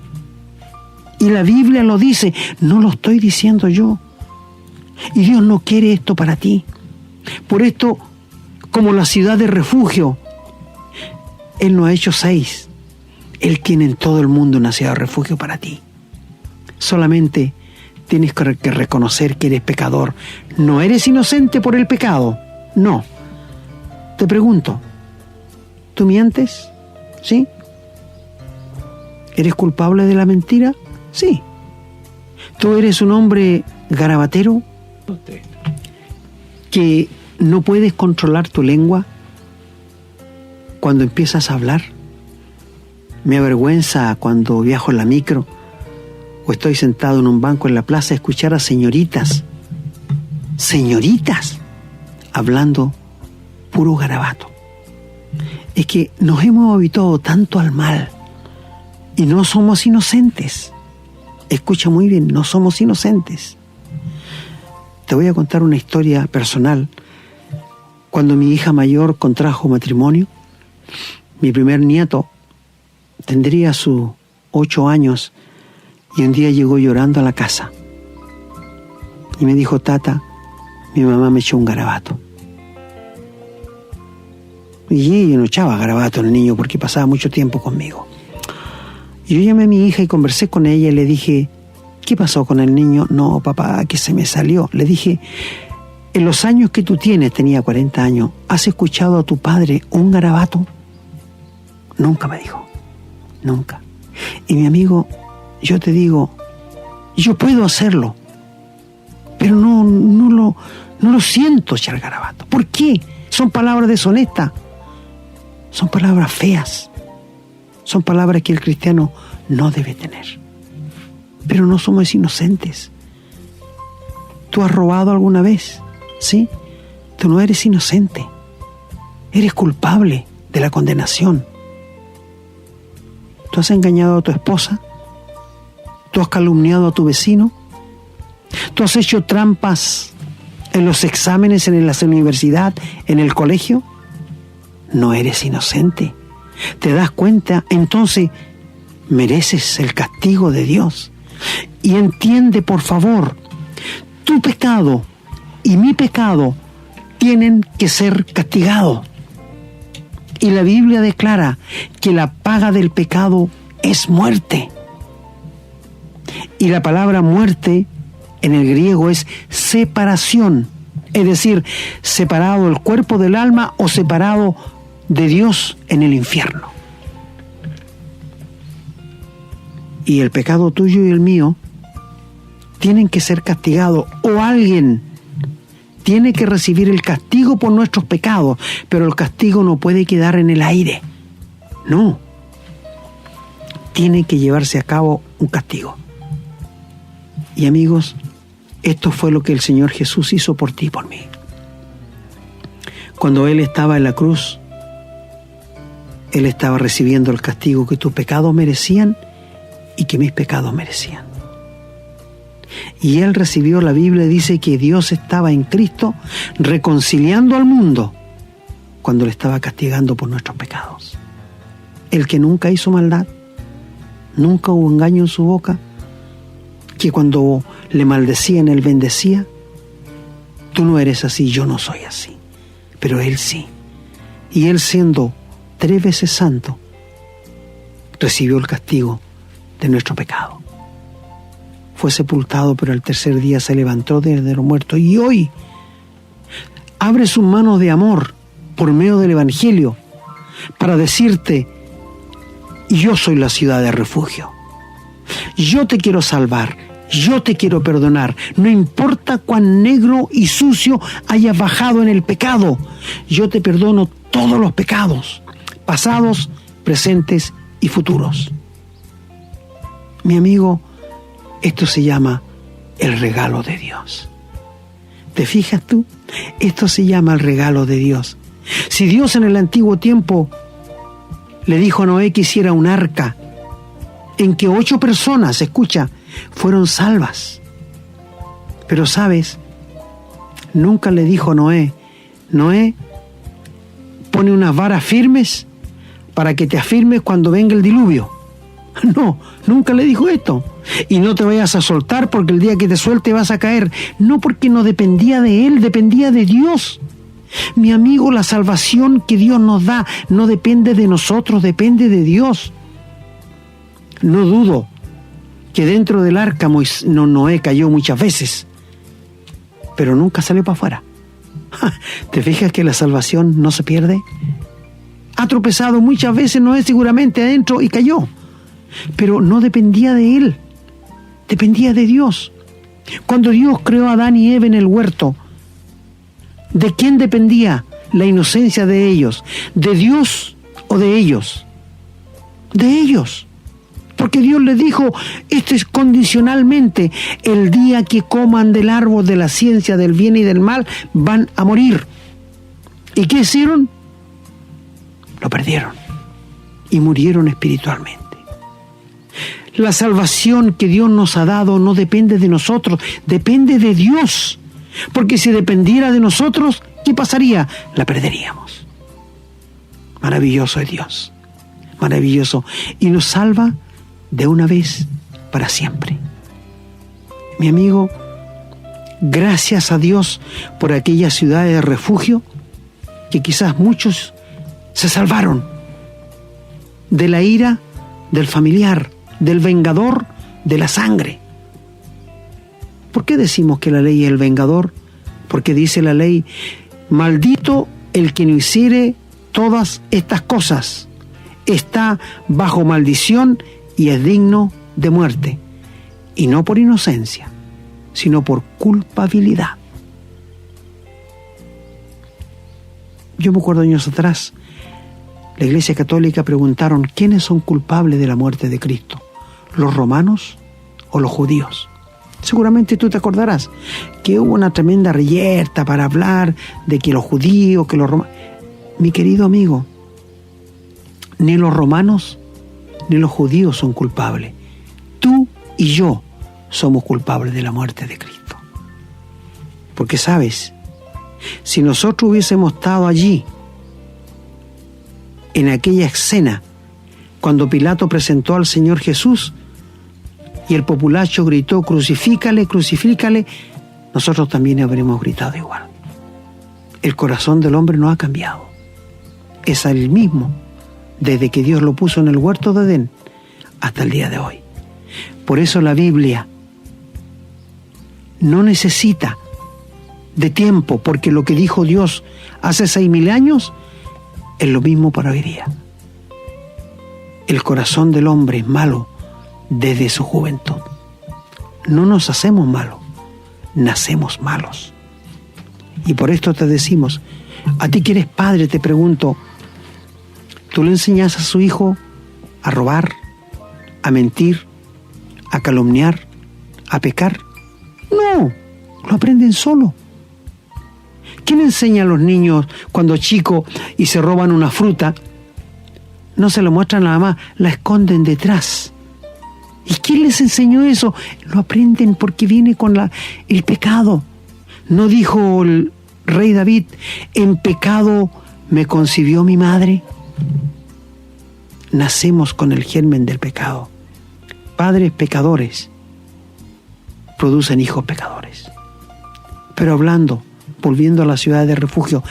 Y la Biblia lo dice, no lo estoy diciendo yo. Y Dios no quiere esto para ti. Por esto, como la ciudad de refugio, Él no ha hecho 6. Él tiene en todo el mundo una ciudad de refugio para ti. Solamente tienes que reconocer que eres pecador. No eres inocente por el pecado. No. Te pregunto, ¿tú mientes? ¿Sí? ¿Eres culpable de la mentira? Sí. ¿Tú eres un hombre garabatero que no puedes controlar tu lengua cuando empiezas a hablar? Me avergüenza cuando viajo en la micro o estoy sentado en un banco en la plaza escuchar a señoritas hablando puro garabato. Es que nos hemos habituado tanto al mal y no somos inocentes. Escucha muy bien, no somos inocentes. Te voy a contar una historia personal. Cuando mi hija mayor contrajo matrimonio, mi primer nieto tendría sus 8 años y un día llegó llorando a la casa y me dijo: tata, mi mamá me echó un garabato. Y yo no echaba garabato al niño porque pasaba mucho tiempo conmigo. Y yo llamé a mi hija y conversé con ella y le dije: ¿qué pasó con el niño? No, papá, que se me salió. Le dije: en los años que tú tienes, tenía 40 años, ¿has escuchado a tu padre un garabato? Nunca, me dijo. Nunca. Y mi amigo, yo te digo, yo puedo hacerlo, pero no lo siento echar garabato. ¿Por qué? Son palabras deshonestas, son palabras feas, son palabras que el cristiano no debe tener. Pero no somos inocentes. ¿Tú has robado alguna vez? ¿Sí? Tú no eres inocente, eres culpable de la condenación. ¿Tú has engañado a tu esposa? ¿Tú has calumniado a tu vecino? ¿Tú has hecho trampas en los exámenes, en la universidad, en el colegio? No eres inocente. ¿Te das cuenta? Entonces mereces el castigo de Dios. Y entiende, por favor, tu pecado y mi pecado tienen que ser castigados. Y la Biblia declara que la paga del pecado es muerte. Y la palabra muerte en el griego es separación. Es decir, separado el cuerpo del alma o separado de Dios en el infierno. Y el pecado tuyo y el mío tienen que ser castigados, o alguien tiene que recibir el castigo por nuestros pecados, pero el castigo no puede quedar en el aire. No. Tiene que llevarse a cabo un castigo. Y amigos, esto fue lo que el Señor Jesús hizo por ti y por mí. Cuando Él estaba en la cruz, Él estaba recibiendo el castigo que tus pecados merecían y que mis pecados merecían. Y Él recibió, la Biblia dice que Dios estaba en Cristo reconciliando al mundo cuando le estaba castigando por nuestros pecados. El que nunca hizo maldad, nunca hubo engaño en su boca, que cuando le maldecían Él bendecía. Tú no eres así, yo no soy así, pero Él sí. Y Él, siendo 3 veces santo, recibió el castigo de nuestro pecado. Fue sepultado, pero al tercer día se levantó de los muertos. Y hoy abre sus manos de amor por medio del Evangelio para decirte: yo soy la ciudad de refugio. Yo te quiero salvar. Yo te quiero perdonar. No importa cuán negro y sucio hayas bajado en el pecado. Yo te perdono todos los pecados, pasados, presentes y futuros. Mi amigo, esto se llama el regalo de Dios. ¿Te fijas tú? Esto se llama el regalo de Dios. Si Dios en el antiguo tiempo le dijo a Noé que hiciera un arca en que 8 personas, escucha, fueron salvas. Pero sabes, nunca le dijo a Noé, pone unas varas firmes para que te afirmes cuando venga el diluvio. No, nunca le dijo esto. Y no te vayas a soltar porque el día que te suelte vas a caer. No, porque no dependía de él, dependía de Dios. Mi amigo, la salvación que Dios nos da no depende de nosotros, depende de Dios. No dudo que dentro del arca Noé cayó muchas veces, pero nunca salió para afuera. ¿Te fijas que la salvación no se pierde? Ha tropezado muchas veces Noé seguramente adentro y cayó, pero no dependía de él, dependía de Dios. Cuando Dios creó a Adán y Eva en el huerto, ¿de quién dependía la inocencia de ellos? ¿De Dios o de ellos? De ellos. Porque Dios les dijo, esto es condicionalmente, el día que coman del árbol de la ciencia del bien y del mal, van a morir. ¿Y qué hicieron? Lo perdieron y murieron espiritualmente. La salvación que Dios nos ha dado no depende de nosotros, depende de Dios. Porque si dependiera de nosotros, ¿qué pasaría? La perderíamos. Maravilloso es Dios, maravilloso. Y nos salva de una vez para siempre. Mi amigo, gracias a Dios por aquellas ciudades de refugio que quizás muchos se salvaron de la ira del familiar, del vengador, de la sangre. ¿Por qué decimos que la ley es el vengador? Porque dice la ley, maldito el que no hiciere todas estas cosas, está bajo maldición y es digno de muerte, y no por inocencia, sino por culpabilidad. Yo me acuerdo años atrás, la Iglesia Católica preguntaron, ¿quiénes son culpables de la muerte de Cristo? ¿Los romanos o los judíos? Seguramente tú te acordarás que hubo una tremenda reyerta para hablar de que los judíos, que los romanos... Mi querido amigo, ni los romanos ni los judíos son culpables. Tú y yo somos culpables de la muerte de Cristo. Porque sabes, si nosotros hubiésemos estado allí, en aquella escena, cuando Pilato presentó al Señor Jesús y el populacho gritó, crucifícale, crucifícale, nosotros también habríamos gritado igual. El corazón del hombre no ha cambiado. Es el mismo desde que Dios lo puso en el huerto de Edén hasta el día de hoy. Por eso la Biblia no necesita de tiempo, porque lo que dijo Dios hace 6.000 años es lo mismo para hoy día. El corazón del hombre es malo desde su juventud. No nos hacemos malos, nacemos malos. Y por esto te decimos, a ti que eres padre, te pregunto, ¿tú le enseñas a su hijo a robar, a mentir, a calumniar, a pecar? No, lo aprenden solo. ¿Quién enseña a los niños cuando chicos y se roban una fruta? No se lo muestran a la mamá, la esconden detrás. ¿Y quién les enseñó eso? Lo aprenden porque viene con el pecado. ¿No dijo el rey David, en pecado me concibió mi madre? Nacemos con el germen del pecado. Padres pecadores producen hijos pecadores. Pero volviendo a la ciudad de refugio,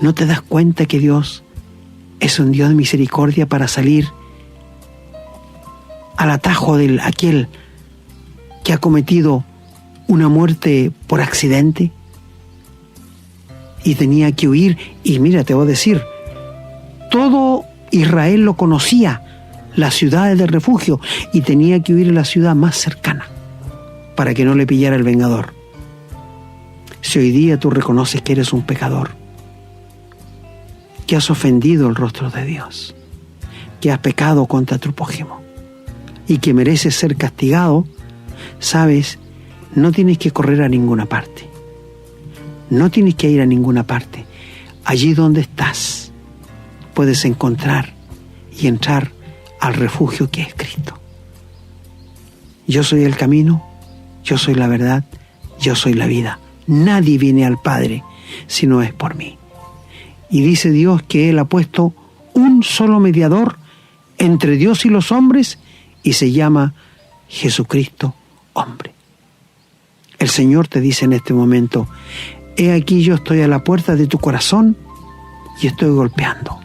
¿no te das cuenta que Dios es un Dios de misericordia para salir al atajo de aquel que ha cometido una muerte por accidente y tenía que huir? Y mira, te voy a decir, todo Israel lo conocía, las ciudades de refugio, y tenía que huir a la ciudad más cercana. para que no le pillara el vengador. Si hoy día tú reconoces que eres un pecador, que has ofendido el rostro de Dios, que has pecado contra tu prójimo y que mereces ser castigado, sabes, no tienes que correr a ninguna parte. No tienes que ir a ninguna parte. Allí donde estás, puedes encontrar y entrar al refugio que es Cristo. Yo soy el camino, yo soy la verdad, yo soy la vida. Nadie viene al Padre si no es por mí. Y dice Dios que Él ha puesto un solo mediador entre Dios y los hombres y se llama Jesucristo, hombre. El Señor te dice en este momento: he aquí yo estoy a la puerta de tu corazón y estoy golpeando.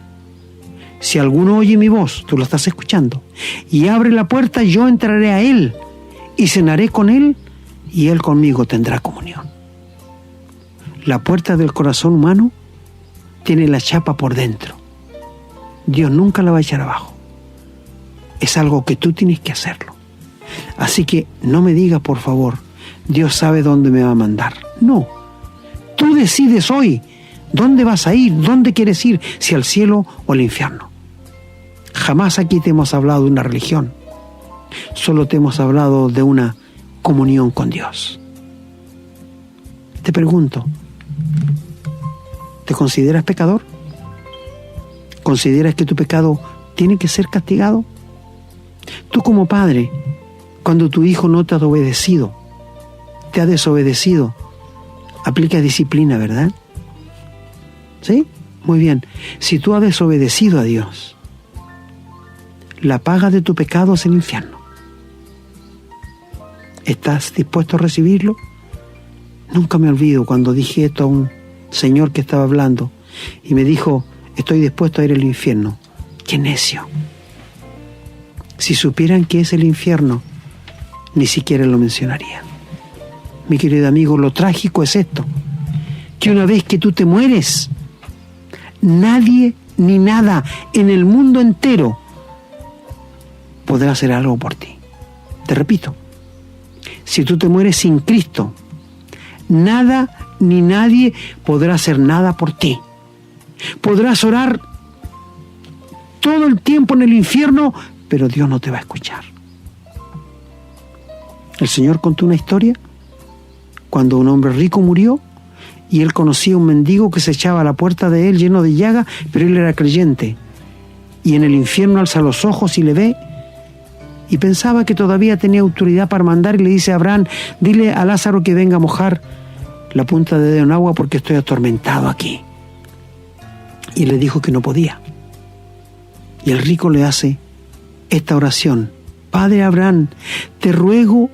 Si alguno oye mi voz, tú lo estás escuchando, y abre la puerta, yo entraré a él y cenaré con él y él conmigo tendrá comunión. La puerta del corazón humano tiene la chapa por dentro. Dios nunca la va a echar abajo. Es algo que tú tienes que hacerlo. Así que no me digas, por favor, Dios sabe dónde me va a mandar. No. Tú decides hoy dónde vas a ir, dónde quieres ir, si al cielo o al infierno. Jamás aquí te hemos hablado de una religión. Solo te hemos hablado de una comunión con Dios. Te pregunto, ¿te consideras pecador? ¿Consideras que tu pecado tiene que ser castigado? Tú como padre, cuando tu hijo no te ha obedecido, te ha desobedecido, aplicas disciplina, ¿verdad? ¿Sí? Muy bien. Si tú has desobedecido a Dios, la paga de tu pecado es el infierno. ¿Estás dispuesto a recibirlo? Nunca me olvido cuando dije esto a un señor que estaba hablando y me dijo: estoy dispuesto a ir al infierno. ¡Qué necio! Si supieran qué es el infierno, ni siquiera lo mencionarían. Mi querido amigo, lo trágico es esto: que una vez que tú te mueres, nadie ni nada en el mundo entero podrá hacer algo por ti. Te repito, si tú te mueres sin Cristo, nada ni nadie podrá hacer nada por ti. Podrás orar todo el tiempo en el infierno, pero Dios no te va a escuchar. El Señor contó una historia cuando un hombre rico murió y él conocía a un mendigo que se echaba a la puerta de él lleno de llaga, pero él era creyente. Y en el infierno alza los ojos y le ve y pensaba que todavía tenía autoridad para mandar y le dice a Abraham: dile a Lázaro que venga a mojar la punta de dedo en agua porque estoy atormentado aquí. Y le dijo que no podía. Y el rico le hace esta oración: Padre Abraham, te ruego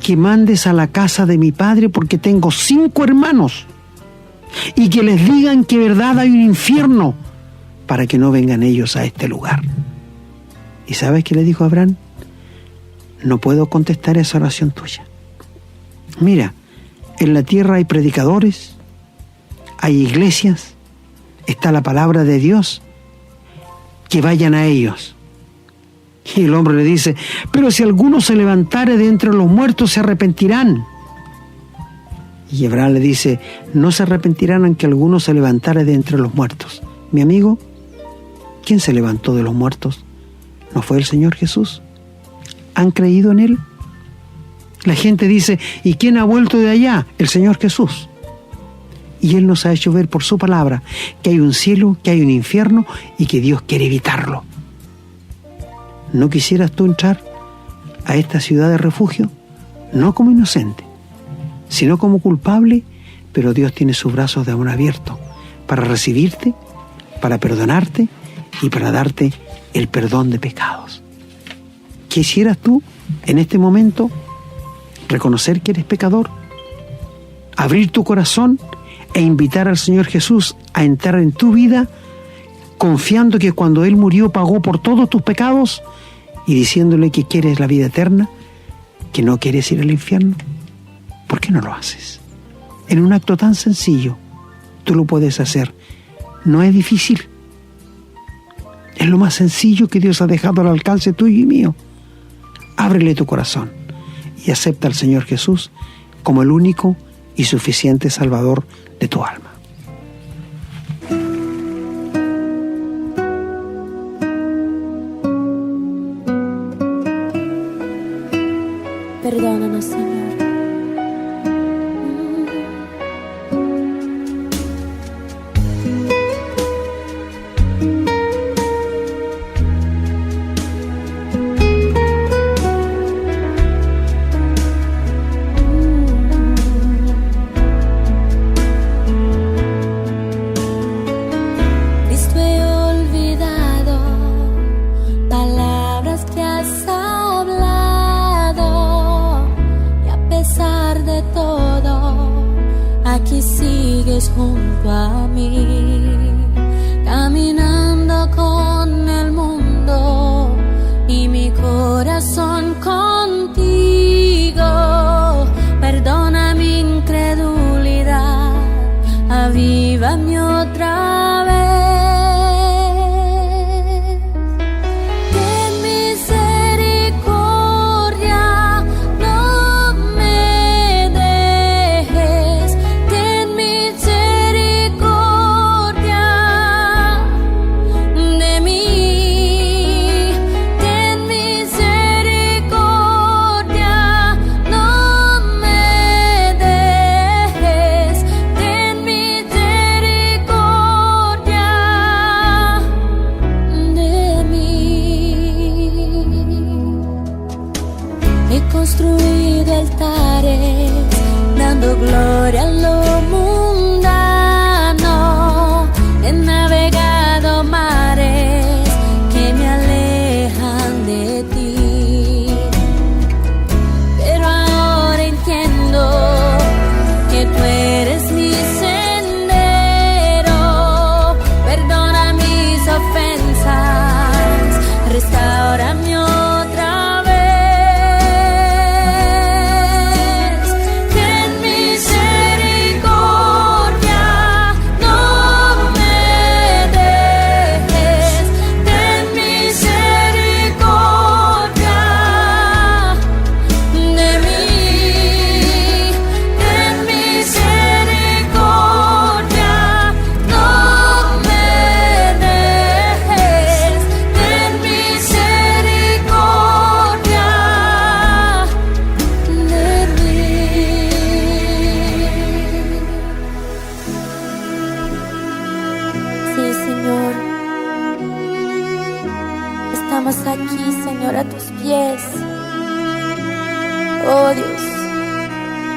que mandes a la casa de mi padre porque tengo 5 hermanos y que les digan que verdad hay un infierno para que no vengan ellos a este lugar. ¿Y sabes qué le dijo Abraham? No puedo contestar esa oración tuya. Mira, en la tierra hay predicadores, hay iglesias, está la palabra de Dios, que vayan a ellos. Y el hombre le dice: pero si alguno se levantare de entre los muertos, se arrepentirán. Y Abraham le dice: no se arrepentirán aunque alguno se levantare de entre los muertos. Mi amigo, ¿quién se levantó de los muertos? ¿No fue el Señor Jesús? ¿Han creído en Él? La gente dice: ¿y quién ha vuelto de allá? El Señor Jesús. Y Él nos ha hecho ver por su palabra que hay un cielo, que hay un infierno y que Dios quiere evitarlo. ¿No quisieras tú entrar a esta ciudad de refugio? No como inocente, sino como culpable, pero Dios tiene sus brazos de amor abiertos para recibirte, para perdonarte y para darte el perdón de pecados. ¿Quisieras tú en este momento reconocer que eres pecador, abrir tu corazón e invitar al Señor Jesús a entrar en tu vida, confiando que cuando Él murió pagó por todos tus pecados y diciéndole que quieres la vida eterna, que no quieres ir al infierno? ¿Por qué no lo haces? En un acto tan sencillo, tú lo puedes hacer. No es difícil. Es lo más sencillo que Dios ha dejado al alcance tuyo y mío. Ábrele tu corazón y acepta al Señor Jesús como el único y suficiente Salvador de tu alma. Perdónanos, Señor. Cristo, he olvidado palabras que has hablado, y a pesar de todo, aquí sigues junto a mí, caminando con el mundo y mi corazón contigo. Perdona mi incredulidad, avívame otra vez. Ten misericordia, no me dejes. Ten misericordia de mí. Ten misericordia, no me dejes. Ten misericordia de mí. He construido altares, dando gloria a lo mundano. He navegado mares que me alejan de ti. Pero ahora entiendo que tú eres mi sendero. Perdona mis ofensas, restáurame otra vez. Ten misericordia, no me dejes. Ten misericordia de mí. Ten misericordia, no me dejes. Ten misericordia de mí. Sí, Señor. Estamos aquí, Señor, a tus pies. Oh Dios,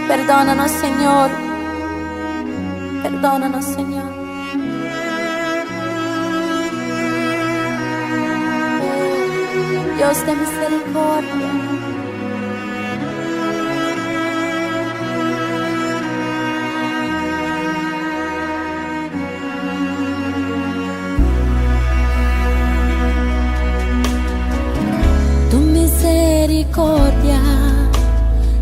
perdónanos, Señor. Perdónanos, Señor. Oh, Dios de misericordia. Tu misericordia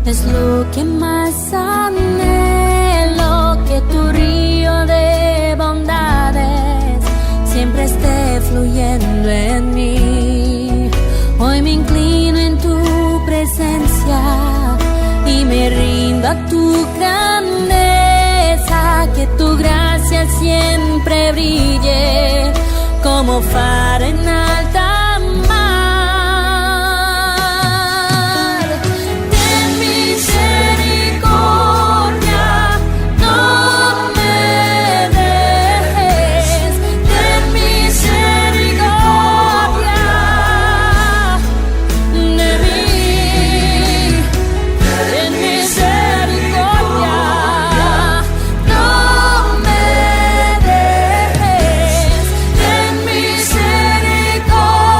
es lo que más anhelo, que tu río de bondades siempre esté fluyendo en mí. Hoy me inclino en tu presencia y me rindo a tu grandeza, que tu gracia siempre brille como faro en alta mar. Ten misericordia, no me dejes. Ten misericordia de mí. Ten misericordia, no me dejes. Ten misericordia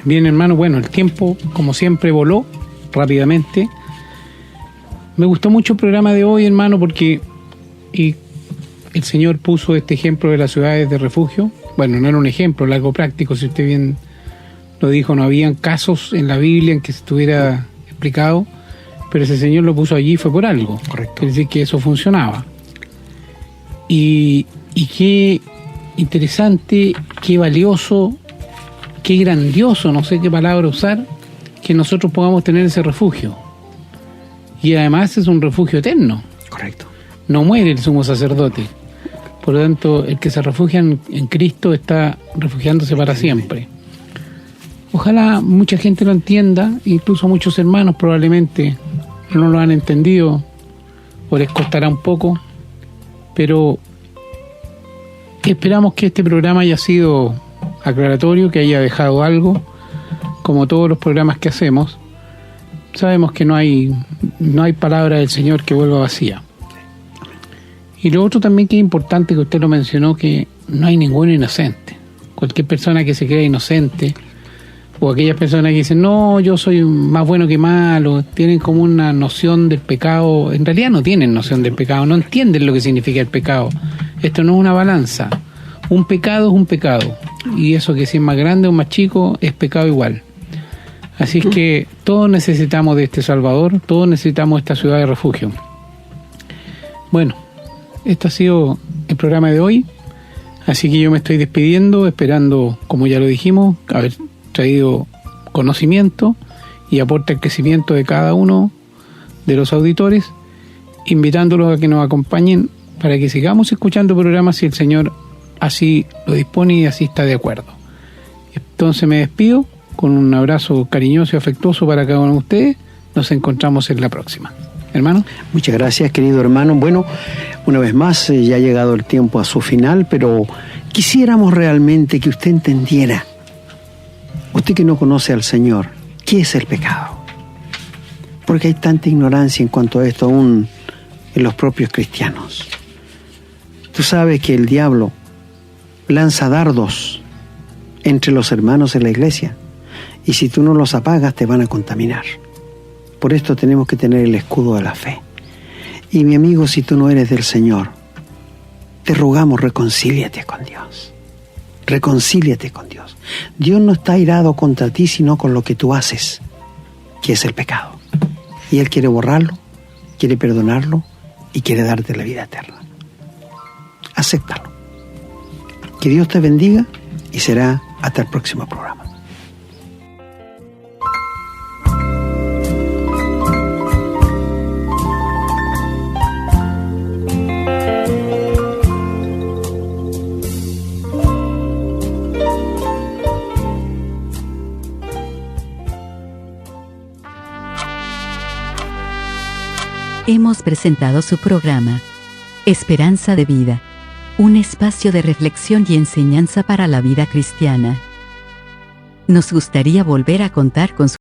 Bien, hermano, bueno, el tiempo, como siempre, voló rápidamente. Me gustó mucho el programa de hoy, hermano, porque el Señor puso este ejemplo de las ciudades de refugio. Bueno, no era un ejemplo, algo práctico, si usted bien lo dijo, no habían casos en la Biblia en que se estuviera explicado, pero ese Señor lo puso allí fue por algo. Correcto. Quiere decir que eso funcionaba. Y qué interesante, qué valioso, qué grandioso, no sé qué palabra usar, que nosotros podamos tener ese refugio. Y además es un refugio eterno. Correcto. No muere el sumo sacerdote. Por lo tanto, el que se refugia en Cristo está refugiándose para siempre. Ojalá mucha gente lo entienda, incluso muchos hermanos probablemente no lo han entendido o les costará un poco, pero esperamos que este programa haya sido aclaratorio, que haya dejado algo, como todos los programas que hacemos. Sabemos que no hay palabra del Señor que vuelva vacía. Y lo otro también que es importante, que usted lo mencionó, que no hay ningún inocente. Cualquier persona que se crea inocente, o aquellas personas que dicen, no, yo soy más bueno que malo, tienen como una noción del pecado, en realidad no tienen noción del pecado, no entienden lo que significa el pecado. Esto no es una balanza. Un pecado es un pecado, y eso que si es más grande o más chico, es pecado igual. Así es que todos necesitamos de este Salvador, todos necesitamos esta ciudad de refugio. Bueno, este ha sido el programa de hoy, así que yo me estoy despidiendo, esperando, como ya lo dijimos, haber traído conocimiento y aporte al crecimiento de cada uno de los auditores, invitándolos a que nos acompañen para que sigamos escuchando programas si el Señor así lo dispone y así está de acuerdo. Entonces me despido con un abrazo cariñoso y afectuoso para cada uno de ustedes. Nos encontramos en la próxima. Hermano. Muchas gracias, querido hermano. Bueno, una vez más, ya ha llegado el tiempo a su final, pero quisiéramos realmente que usted entendiera, usted que no conoce al Señor, ¿qué es el pecado? Porque hay tanta ignorancia en cuanto a esto aún en los propios cristianos. Tú sabes que el diablo lanza dardos entre los hermanos de la iglesia, y si tú no los apagas te van a contaminar. Por esto tenemos que tener el escudo de la fe. Y mi amigo, si tú no eres del Señor, te rogamos, reconcíliate con Dios. Reconcíliate con Dios. Dios no está airado contra ti, sino con lo que tú haces, que es el pecado. Y Él quiere borrarlo, quiere perdonarlo y quiere darte la vida eterna. Acéptalo. Que Dios te bendiga y será hasta el próximo programa. Hemos presentado su programa, Esperanza de Vida, un espacio de reflexión y enseñanza para la vida cristiana. Nos gustaría volver a contar con su